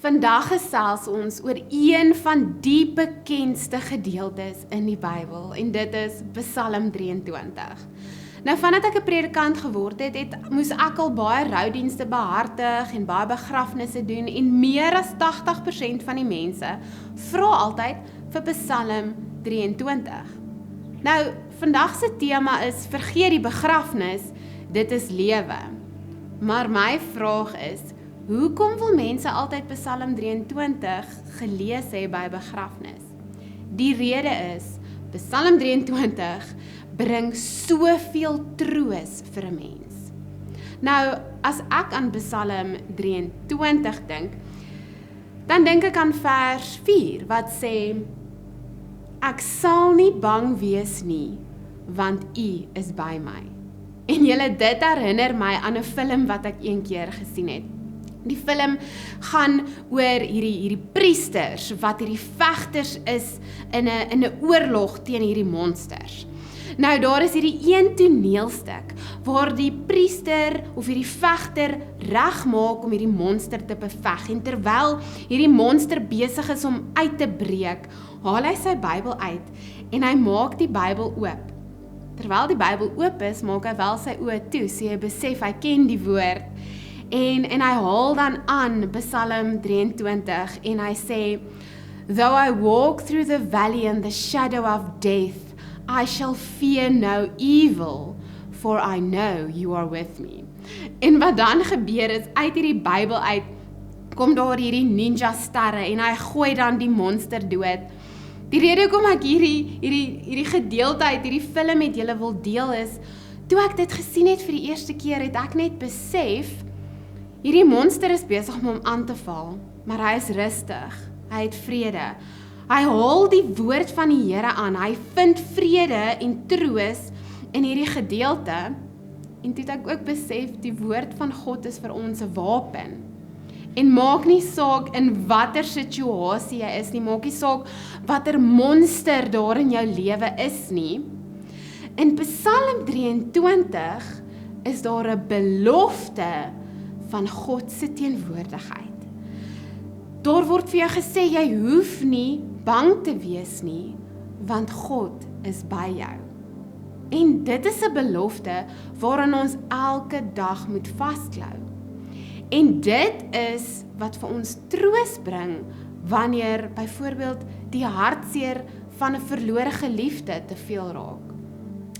Vandag gesels ons oor een van die bekendste gedeeltes in die Bybel en dit is Psalm 23. Nou vandat ek 'n predikant geword het, moes ek al baie roudienste behartig en baie begrafnisse doen en meer as 80% van die mense vra altyd vir Psalm 23. Nou, vandag se tema is vergeet die begrafnis, dit is lewe. Maar my vraag is, hoekom wil mense altyd Psalm 23 gelees hê by begrafnis? Die rede is, Psalm 23 bring soveel troos vir 'n mens. Nou, as ek aan Psalm 23 dink, dan dink ek aan vers 4, wat sê, ek sal nie bang wees nie, want U is by my. En julle, dit herinner my aan 'n film wat ek een keer gesien het. Die film gaan oor hierdie priesters, wat hierdie vegters is in 'n oorlog teen hierdie monsters. Nou, daar is hierdie een toneelstuk, waar die priester of hierdie vegter regmaak om hierdie monster te beveg, en terwyl hierdie monster besig is om uit te breek, haal hy sy Bybel uit, en hy maak die Bybel oop. Terwyl die Bybel oop is, maak hy wel sy oë toe, so hy besef, hy ken die woord, en hy haal dan aan Psalm 23, en hy sê, though I walk through the valley and the shadow of death, I shall fear no evil, for I know you are with me. En wat dan gebeur is, uit hierdie Bybel uit, kom daar hierdie ninja sterre, en hy gooi dan die monster dood. Die rede hoekom ek hierdie gedeelte uit hierdie film met julle wil deel is, toe ek dit gesien het vir die eerste keer, het ek net besef, hierdie monster is besig om hom aan te val, maar hy is rustig, hy het vrede. Hy haal die woord van die Here aan, hy vind vrede en troos in hierdie gedeelte, en toe het ek ook besef, die woord van God is vir ons 'n wapen. En maak nie saak in watter situasie jy is nie, maak nie saak watter monster daar in jou lewe is nie. In Psalm 23 is daar 'n belofte van God se teenwoordigheid. Daar word vir jou gesê, jy hoef nie bang te wees nie, want God is by jou. En dit is 'n belofte waaraan ons elke dag moet vasklou. En dit is wat vir ons troos bring, wanneer byvoorbeeld die hartseer van 'n verlore geliefde te veel raak.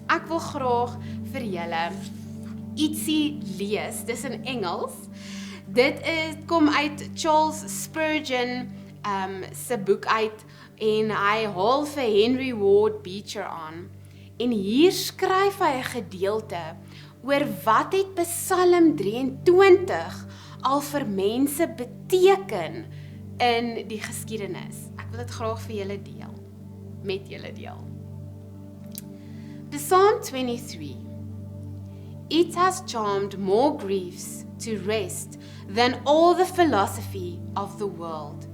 Ek wil graag vir julle ietsie lees, dis in Engels. Dit kom uit Charles Spurgeon se boek uit, en hy haal vir Henry Ward Beecher aan. En hier skryf hy 'n gedeelte oor wat het Psalm 23 al vir mense beteken in die geskiedenis. Ek wil dit graag vir julle deel, met julle deel. Psalm 23. It has charmed more griefs to rest than all the philosophy of the world.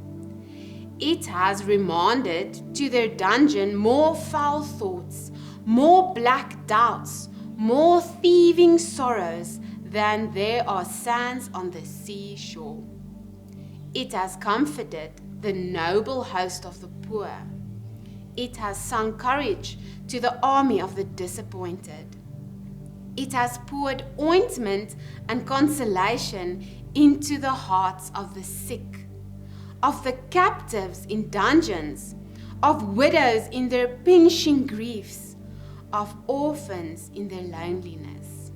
It has remanded to their dungeon more foul thoughts, more black doubts, more thieving sorrows than there are sands on the seashore. It has comforted the noble host of the poor. It has sung courage to the army of the disappointed. It has poured ointment and consolation into the hearts of the sick, of the captives in dungeons, of widows in their pinching griefs, of orphans in their loneliness.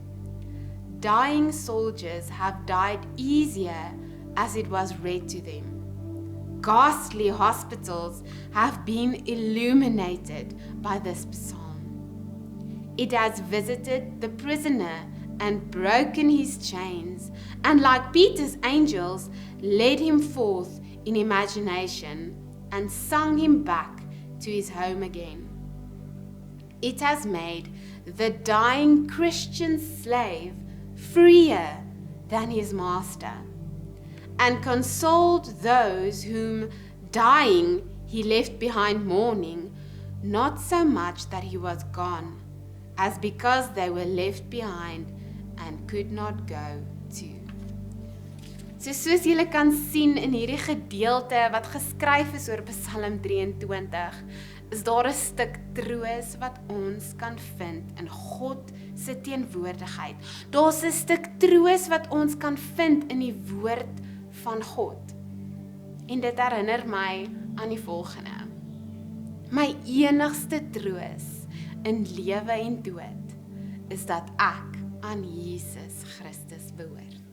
Dying soldiers have died easier as it was read to them. Ghastly hospitals have been illuminated by this psalm. It has visited the prisoner and broken his chains, and like Peter's angels, led him forth in imagination and sung him back to his home again. It has made the dying Christian slave freer than his master, and consoled those whom, dying, he left behind mourning, not so much that he was gone, as because they were left behind and could not go too. So soos julle kan sien in hierdie gedeelte wat geskryf is oor Psalm 23, is daar 'n stuk troos wat ons kan vind in God se teenwoordigheid. Daar's 'n stuk troos wat ons kan vind in die woord van God. En dit herinner my aan die volgende. My enigste troos in lewe en dood is dat ek aan Jesus Christus behoort.